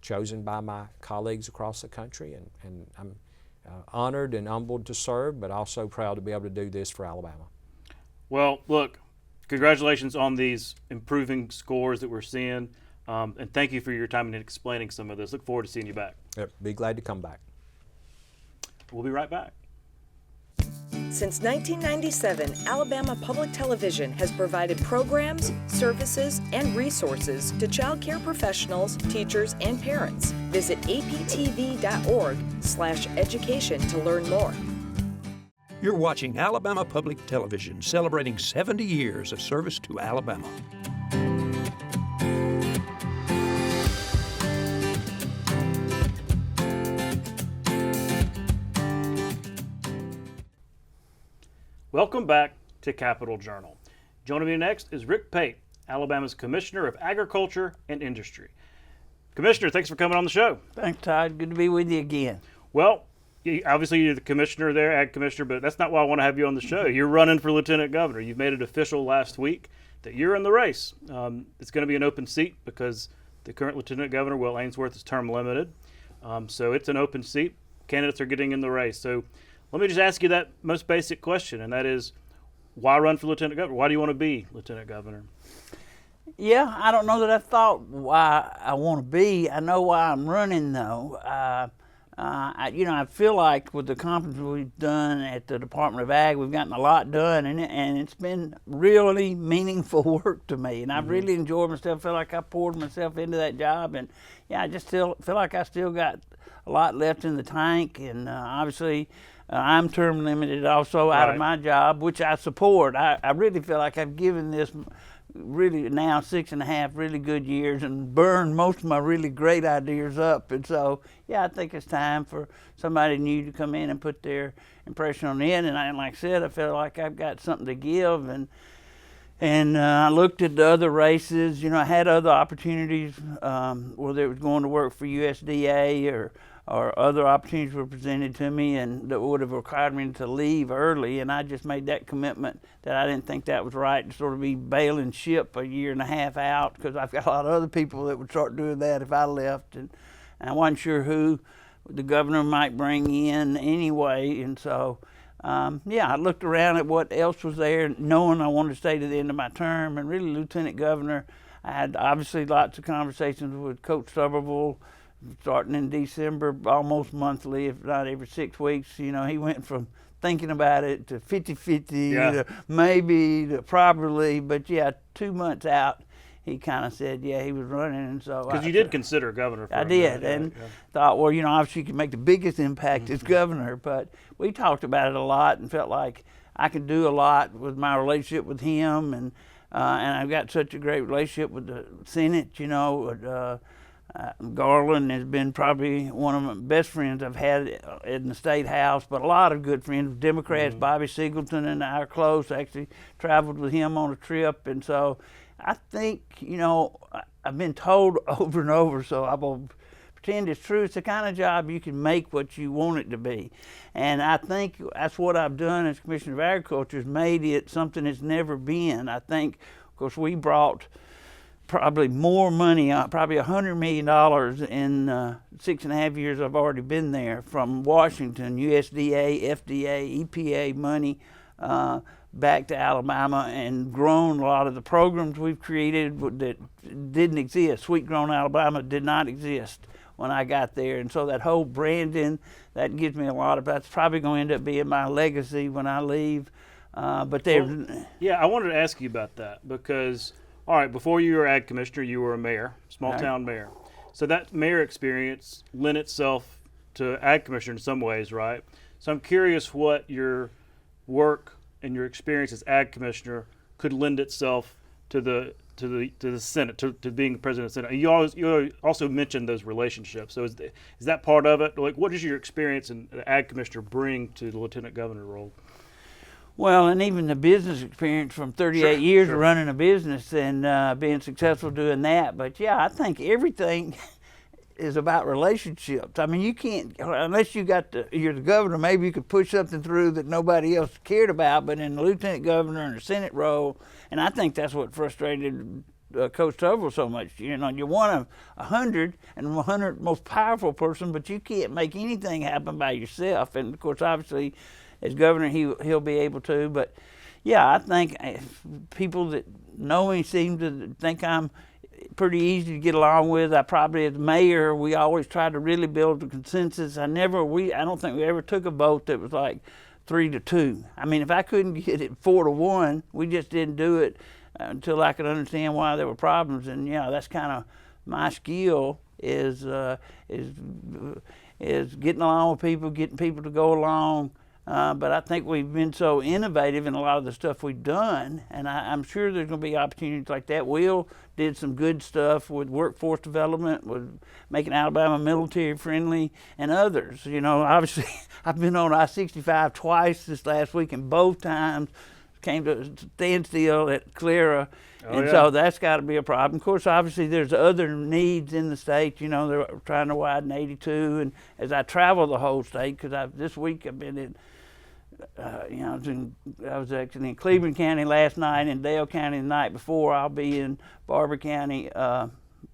chosen by my colleagues across the country, and I'm honored and humbled to serve, but also proud to be able to do this for Alabama. Well, look, congratulations on these improving scores that we're seeing, and thank you for your time in explaining some of this. Look forward to seeing you back. Yep, be glad to come back. We'll be right back. Since 1997, Alabama Public Television has provided programs, services, and resources to child care professionals, teachers, and parents. Visit aptv.org/education to learn more. You're watching Alabama Public Television, celebrating 70 years of service to Alabama. Welcome back to Capitol Journal. Joining me next is Rick Pate, Alabama's Commissioner of Agriculture and Industry. Commissioner, thanks for coming on the show. Thanks, Todd. Good to be with you again. Well, obviously you're the commissioner there, Ag Commissioner, but that's not why I want to have you on the show. You're running for Lieutenant Governor. You've made it official last week that you're in the race. It's going to be an open seat because the current Lieutenant Governor, Will Ainsworth, is term limited. So it's an open seat. Candidates are getting in the race. So let me just ask you that most basic question, and that is, why run for Lieutenant Governor? Why do you want to be Lieutenant Governor? Yeah, I don't know that I thought why I want to be. I know why I'm running, though. I feel like with the conference we've done at the Department of Ag, we've gotten a lot done, and it's been really meaningful work to me. And I've really enjoyed myself. I feel like I poured myself into that job, and yeah, I just still feel like I still got a lot left in the tank. And obviously, I'm term limited also out of my job, which I support. I really feel like I've given this really now 6.5 really good years and burned most of my really great ideas up. And so, yeah, I think it's time for somebody new to come in and put their impression on it. And like I said, I feel like I've got something to give. And I looked at the other races. I had other opportunities, whether it was going to work for USDA or other opportunities were presented to me and that would have required me to leave early, and I just made that commitment that I didn't think that was right to sort of be bailing ship a year and a half out, because I've got a lot of other people that would start doing that if I left, and I wasn't sure who the governor might bring in anyway. And so I looked around at what else was there, knowing I wanted to stay to the end of my term. And really, Lieutenant Governor, I had obviously lots of conversations with Coach Somerville, starting in December, almost monthly, if not every 6 weeks. He went from thinking about it to 50-50, to maybe, to probably. But 2 months out, he kind of said, he was running. And so because you did consider governor. I did, and thought, well, obviously you could make the biggest impact as governor. But we talked about it a lot and felt like I could do a lot with my relationship with him, and and I've got such a great relationship with the Senate, you know. Garland has been probably one of my best friends I've had in the State House, but a lot of good friends, Democrats. Bobby Singleton and I are close. I actually traveled with him on a trip, and so I think, you know, I've been told over and over, so I will pretend it's true. It's the kind of job you can make what you want it to be, and I think that's what I've done as Commissioner of Agriculture, has made it something it's never been. I think, of course, we brought probably more money, probably $100 million in 6.5 years I've already been there, from Washington, USDA, FDA, EPA money back to Alabama, and grown a lot of the programs we've created that didn't exist. Sweet Grown Alabama did not exist when I got there, and so that whole branding, that gives me a lot of, that's probably going to end up being my legacy when I leave. But yeah, I wanted to ask you about that because, all right, before you were ag commissioner, you were a mayor, small town mayor. So that mayor experience lent itself to ag commissioner in some ways, right? So I'm curious what your work and your experience as ag commissioner could lend itself to the Senate, to being the president of the Senate. You also mentioned those relationships. So is that part of it? Like, what does your experience in the ag commissioner bring to the lieutenant governor role? Well, and even the business experience from 38 years of running a business and being successful doing that. But yeah, I think everything is about relationships. I mean, you can't, unless you're the governor, maybe you could push something through that nobody else cared about, but in the lieutenant governor and the Senate role, and I think that's what frustrated Coach Tubble so much. You know, you're one of 100 and 100 most powerful person, but you can't make anything happen by yourself. And of course, obviously, as governor, he'll be able to. But yeah, I think people that know me seem to think I'm pretty easy to get along with. I probably, as mayor, we always try to really build a consensus. I don't think we ever took a vote that was like 3-2. I mean, if I couldn't get it 4-1, we just didn't do it until I could understand why there were problems. And yeah, that's kind of my skill is getting along with people, getting people to go along. But I think we've been so innovative in a lot of the stuff we've done, and I'm sure there's going to be opportunities like that. Will did some good stuff with workforce development, with making Alabama military friendly, and others. You know, obviously, I've been on I-65 twice this last week, and both times came to a standstill at Clara. So that's got to be a problem. Of course, obviously, there's other needs in the state. You know, they're trying to widen 82, and as I travel the whole state, because this week I've been in. I was actually in Cleveland County last night and Dale County the night before. I'll be in Barber County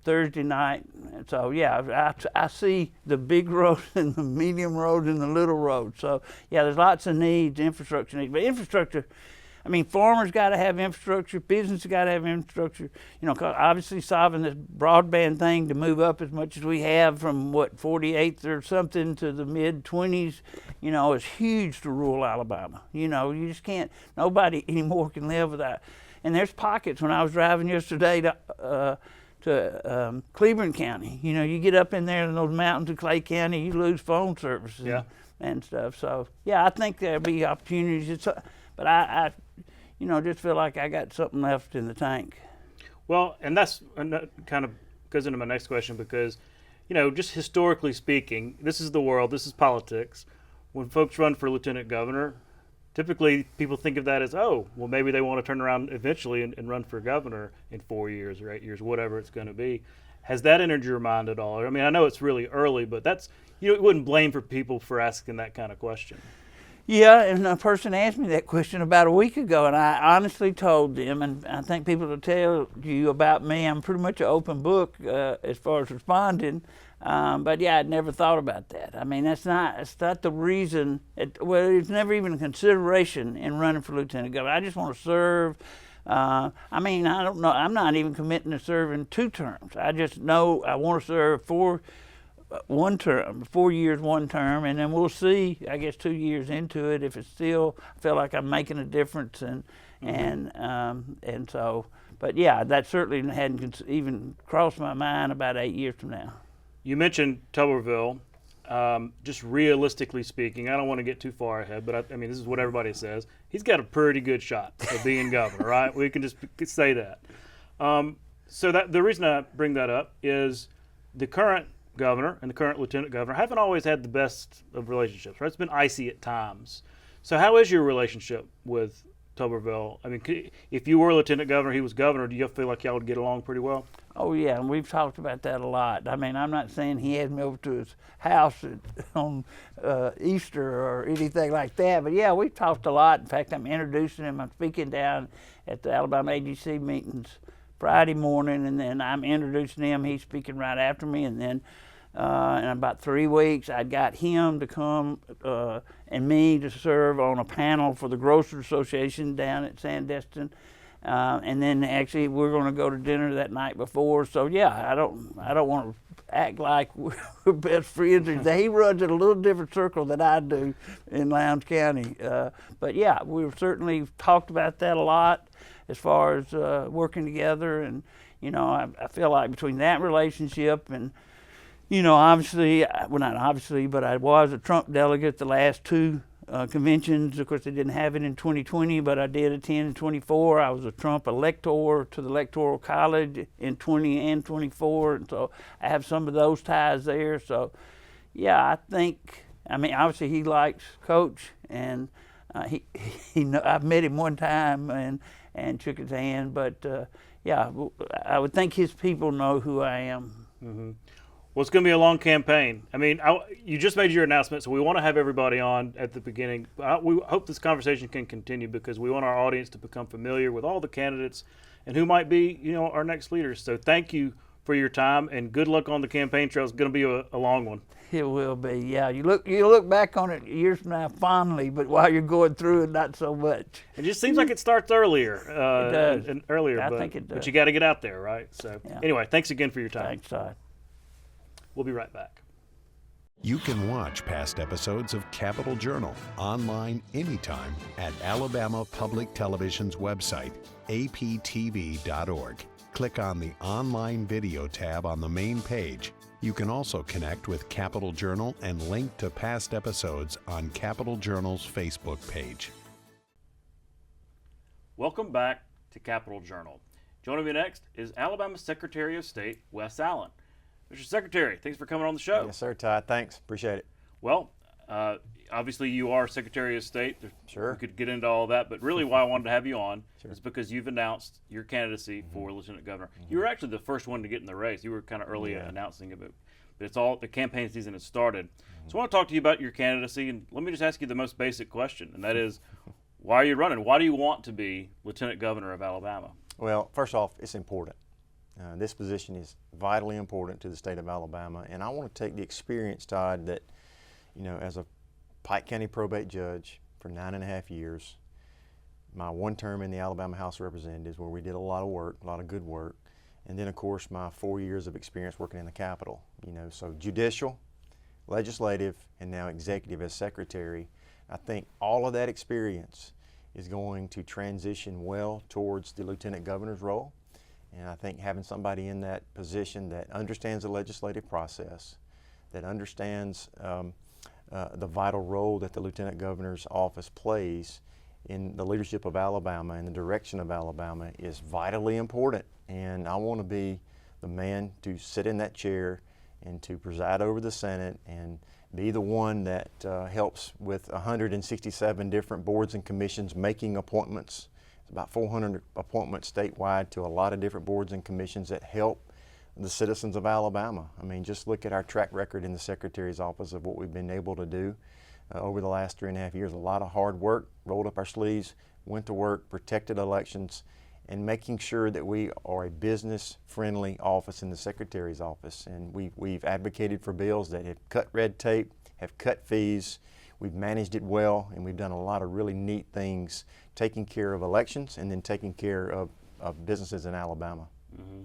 Thursday night. And so yeah, I see the big roads and the medium roads and the little roads. So yeah, there's lots of needs, infrastructure needs. But infrastructure, I mean, farmers got to have infrastructure, business got to have infrastructure. You know, obviously solving this broadband thing to move up as much as we have from 48th or something to the mid-20s, you know, is huge to rural Alabama. You know, you just can't, nobody anymore can live without. And there's pockets. When I was driving yesterday to Cleveland County, you know, you get up in there in those mountains of Clay County, you lose phone services and stuff. So yeah, I think there'll be opportunities. But I you know, just feel like I got something left in the tank. Well, and that's kind of goes into my next question because, you know, just historically speaking, this is the world, this is politics. When folks run for lieutenant governor, typically people think of that as, oh, well, maybe they want to turn around eventually and run for governor in 4 years or 8 years, whatever it's going to be. Has that entered your mind at all? I mean, I know it's really early, but that's, you wouldn't blame for people for asking that kind of question. Yeah, and a person asked me that question about a week ago, and I honestly told them, and I think people will tell you about me, I'm pretty much an open book as far as responding, but yeah, I'd never thought about that. I mean, it's not the reason, it's never even a consideration in running for lieutenant governor. I just want to serve. I mean, I don't know, I'm not even committing to serving 2 terms. I just know I want to serve 4 years, 1 term, and then we'll see, I guess 2 years into it, if it's still, I feel like I'm making a difference, and so, but yeah, that certainly hadn't even crossed my mind about 8 years from now. You mentioned Tuberville. just realistically speaking, I don't want to get too far ahead, but I mean, this is what everybody says. He's got a pretty good shot of being governor, right? We can just say that. So that the reason I bring that up is the current governor and the current lieutenant governor haven't always had the best of relationships, right? It's been icy at times. So how is your relationship with Tuberville? I mean, if you were lieutenant governor, he was governor, do you feel like y'all would get along pretty well? Oh, yeah, and we've talked about that a lot. I mean, I'm not saying he had me over to his house on Easter or anything like that, but yeah, we've talked a lot. In fact, I'm introducing him. I'm speaking down at the Alabama AGC meetings Friday morning, and then I'm introducing him. He's speaking right after me, and then in about 3 weeks, I got him to come and me to serve on a panel for the Grocers Association down at Sandestin. And then actually we're going to go to dinner that night before. So yeah, I don't want to act like we're best friends. He runs in a little different circle than I do in Lowndes County. But yeah, we've certainly talked about that a lot as far as working together. And you know, I feel like between that relationship and, you know, obviously, well, not obviously, but I was a Trump delegate the last two conventions. Of course, they didn't have it in 2020, but I did attend in 24. I was a Trump elector to the Electoral College in 20 and 24, and so I have some of those ties there. So, yeah, I think, I mean, obviously he likes Coach, and I've met him one time and shook his hand, but yeah, I would think his people know who I am. Mm-hmm. Well, it's going to be a long campaign. I mean, you just made your announcement, so we want to have everybody on at the beginning. We hope this conversation can continue because we want our audience to become familiar with all the candidates and who might be, you know, our next leaders. So thank you for your time, and good luck on the campaign trail. It's going to be a long one. It will be, yeah. You look back on it years from now fondly, but while you're going through it, not so much. It just seems like it starts earlier. It does. I think it does. But you got to get out there, right? So Anyway, thanks again for your time. Thanks, Todd. We'll be right back. You can watch past episodes of Capitol Journal online anytime at Alabama Public Television's website, aptv.org. Click on the Online Video tab on the main page. You can also connect with Capitol Journal and link to past episodes on Capitol Journal's Facebook page. Welcome back to Capitol Journal. Joining me next is Alabama Secretary of State Wes Allen. Mr. Secretary, thanks for coming on the show. Yes, sir, Todd. Thanks. Appreciate it. Well, obviously you are Secretary of State. Sure. We could get into all that, but really why I wanted to have you on is because you've announced your candidacy for Lieutenant Governor. You were actually the first one to get in the race. You were kind of early announcing it, but it's all, the campaign season has started. So I want to talk to you about your candidacy, and let me just ask you the most basic question, and that is, why are you running? Why do you want to be Lieutenant Governor of Alabama? Well, first off, it's important. This position is vitally important to the state of Alabama, and I want to take the experience, Todd, that, you know, as a Pike County probate judge for 9.5 years, my one term in the Alabama House of Representatives where we did a lot of work, a lot of good work, and then of course my 4 years of experience working in the Capitol, you know, so judicial, legislative, and now executive as secretary. I think all of that experience is going to transition well towards the Lieutenant Governor's role. And I think having somebody in that position that understands the legislative process, that understands the vital role that the Lieutenant Governor's office plays in the leadership of Alabama and the direction of Alabama is vitally important. And I want to be the man to sit in that chair and to preside over the Senate and be the one that helps with 167 different boards and commissions making appointments. About 400 appointments statewide to a lot of different boards and commissions that help the citizens of Alabama. I mean, just look at our track record in the Secretary's office of what we've been able to do over the last 3.5 years. A lot of hard work, rolled up our sleeves, went to work, protected elections, and making sure that we are a business-friendly office in the Secretary's office. And we've advocated for bills that have cut red tape, have cut fees. We've managed it well, and we've done a lot of really neat things, taking care of elections and then taking care of businesses in Alabama. Mm-hmm.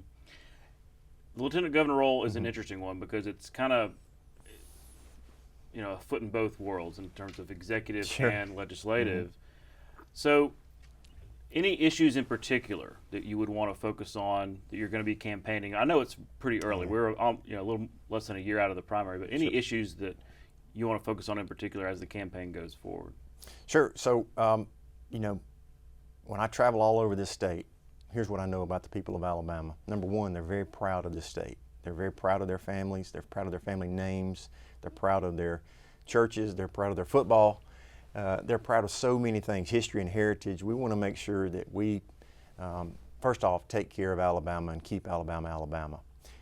The Lieutenant Governor role is an interesting one because it's kind of, you know, a foot in both worlds in terms of executive and legislative. So Any issues in particular that you would want to focus on that you're going to be campaigning? I know it's pretty early. We're a little less than a year out of the primary, but any issues that you want to focus on in particular as the campaign goes forward? Sure. So, when I travel all over this state, here's what I know about the people of Alabama. Number one, they're very proud of this state. They're very proud of their families. They're proud of their family names. They're proud of their churches. They're proud of their football. They're proud of so many things, history and heritage. We want to make sure that we, first off, take care of Alabama and keep Alabama, Alabama.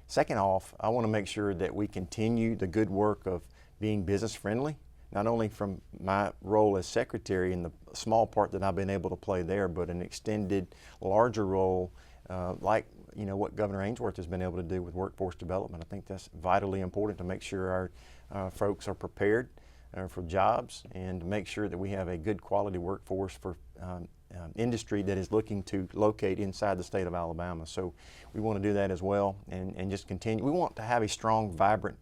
Second off, I want to make sure that we continue the good work of being business friendly, not only from my role as secretary in the small part that I've been able to play there, but an extended, larger role like what Governor Ainsworth has been able to do with workforce development. I think that's vitally important to make sure our folks are prepared for jobs and to make sure that we have a good quality workforce for industry that is looking to locate inside the state of Alabama. So we want to do that as well and just continue. We want to have a strong, vibrant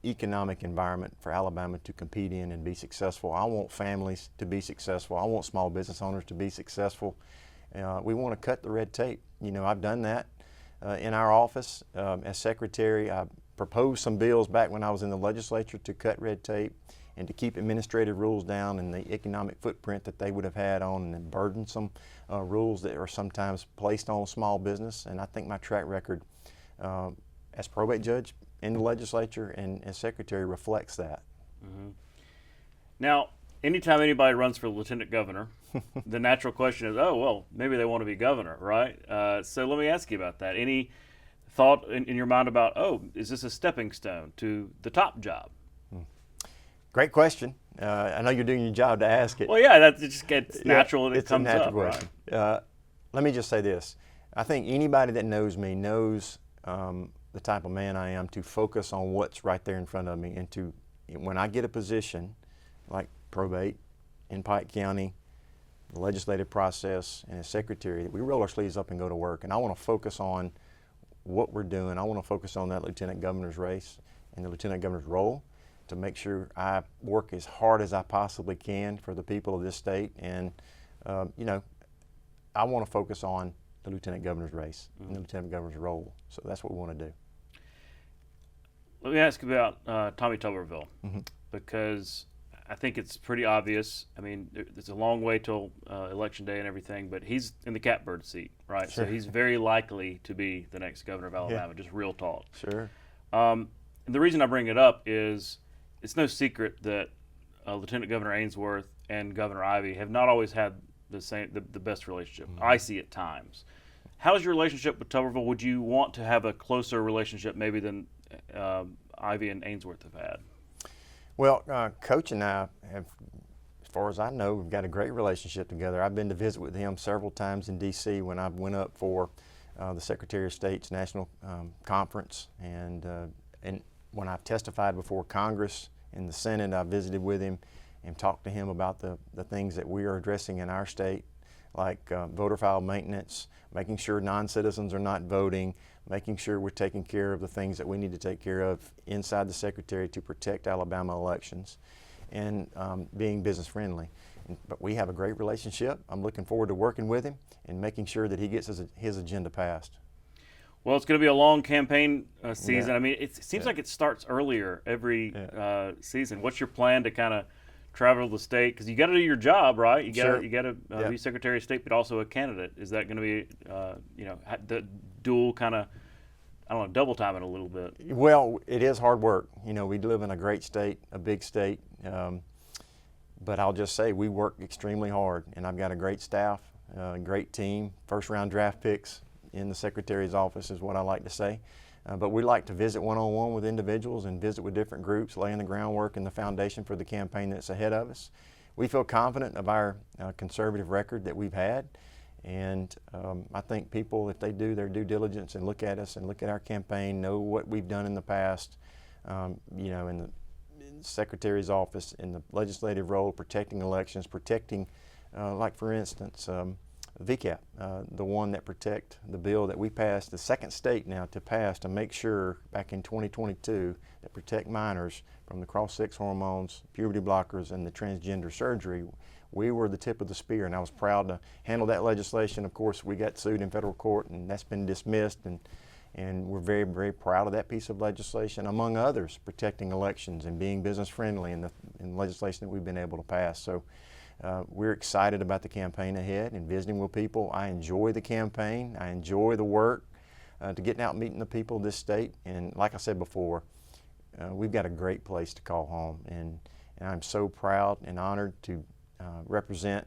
economic environment for Alabama to compete in and be successful. I want families to be successful. I want small business owners to be successful. We want to cut the red tape. I've done that in our office as secretary. I proposed some bills back when I was in the legislature to cut red tape and to keep administrative rules down and the economic footprint that they would have had on and burdensome rules that are sometimes placed on small business. And I think my track record as probate judge in the legislature and as secretary reflects that. Mm-hmm. Now, anytime anybody runs for lieutenant governor, the natural question is, oh, well, maybe they want to be governor, right? So let me ask you about that. Any thought in your mind about, oh, is this a stepping stone to the top job? Great question. I know you're doing your job to ask it. Well, yeah, that just gets natural and it it's comes a natural up, question. right? Let me just say this. I think anybody that knows me knows the type of man I am to focus on what's right there in front of me and to, when I get a position like probate in Pate County, the legislative process, and as secretary, we roll our sleeves up and go to work. And I want to focus on what we're doing. I want to focus on that lieutenant governor's race and the lieutenant governor's role to make sure I work as hard as I possibly can for the people of this state. And, I want to focus on the lieutenant governor's race and the lieutenant governor's role. So that's what we want to do. Let me ask about Tommy Tuberville, because I think it's pretty obvious. I mean, there's a long way till election day and everything, but he's in the catbird seat, right? Sure. So he's very likely to be the next governor of Alabama, just real talk. Sure. And the reason I bring it up is it's no secret that Lieutenant Governor Ainsworth and Governor Ivey have not always had the best relationship. I see at times. How's your relationship with Tuberville? Would you want to have a closer relationship maybe than Ivey and Ainsworth have had? Well, Coach and I have, as far as I know, we've got a great relationship together. I've been to visit with him several times in D.C. when I went up for the Secretary of State's National Conference, and when I've testified before Congress and the Senate, I visited with him and talked to him about the things that we are addressing in our state, like voter file maintenance, making sure non-citizens are not voting, making sure we're taking care of the things that we need to take care of inside the Secretary to protect Alabama elections, and being business friendly. But we have a great relationship. I'm looking forward to working with him and making sure that he gets his agenda passed. Well, it's going to be a long campaign season. Yeah. I mean, it seems like it starts earlier every season. What's your plan to kind of travel the state? Because you got to do your job, right? You got to be Secretary of State, but also a candidate. Is that going to be, the dual kind of, I don't know, double time it a little bit? Well, it is hard work. We live in a great state, a big state. But I'll just say we work extremely hard, and I've got a great staff, a great team, first-round draft picks in the Secretary's office is what I like to say. But we like to visit one-on-one with individuals and visit with different groups, laying the groundwork and the foundation for the campaign that's ahead of us. We feel confident of our conservative record that we've had, and I think people, if they do their due diligence and look at us and look at our campaign, know what we've done in the past, in the Secretary's office, in the legislative role, protecting elections, protecting, like for instance, VCAP, the one that protect the bill that we passed, the second state now to pass to make sure back in 2022 that protect minors from the cross-sex hormones, puberty blockers, and the transgender surgery. we were the tip of the spear, and I was proud to handle that legislation. Of course, we got sued in federal court, and that's been dismissed, and we're very, very proud of that piece of legislation, among others, protecting elections and being business friendly in the legislation that we've been able to pass. So we're excited about the campaign ahead and visiting with people. I enjoy the campaign. I enjoy the work, to getting out and meeting the people of this state. And like I said before, we've got a great place to call home. And I'm so proud and honored to represent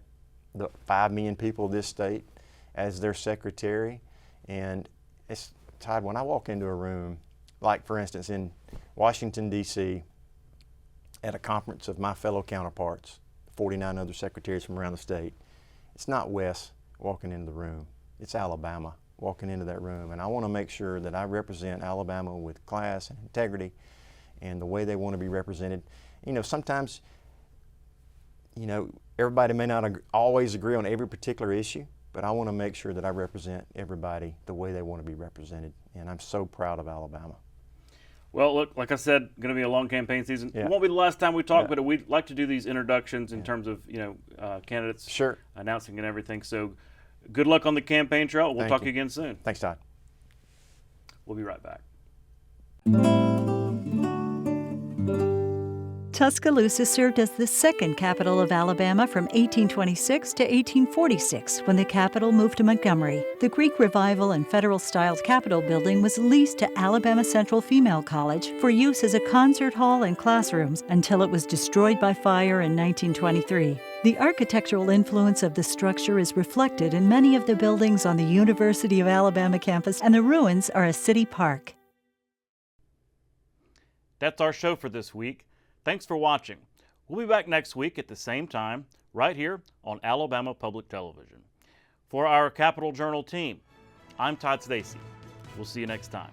the 5 million people of this state as their secretary. And it's, Todd, when I walk into a room, like for instance in Washington, D.C., at a conference of my fellow counterparts, 49 other secretaries from around the state, it's not Wes walking into the room, it's Alabama walking into that room. And I want to make sure that I represent Alabama with class and integrity and the way they want to be represented. You know, sometimes, you know, everybody may not always agree on every particular issue, but I want to make sure that I represent everybody the way they want to be represented. And I'm so proud of Alabama. Well, look, like I said, going to be a long campaign season. Yeah. It won't be the last time we talk, No. but we'd like to do these introductions in terms of, you know, candidates Sure. announcing and everything. So good luck on the campaign trail. We'll Thank talk you. again soon. Thanks, Todd. We'll be right back. Tuscaloosa served as the second capital of Alabama from 1826 to 1846 when the capital moved to Montgomery. The Greek Revival and Federal-styled Capitol building was leased to Alabama Central Female College for use as a concert hall and classrooms until it was destroyed by fire in 1923. The architectural influence of the structure is reflected in many of the buildings on the University of Alabama campus, and the ruins are a city park. That's our show for this week. Thanks for watching. We'll be back next week at the same time, right here on Alabama Public Television. For our Capitol Journal team, I'm Todd Stacy. We'll see you next time.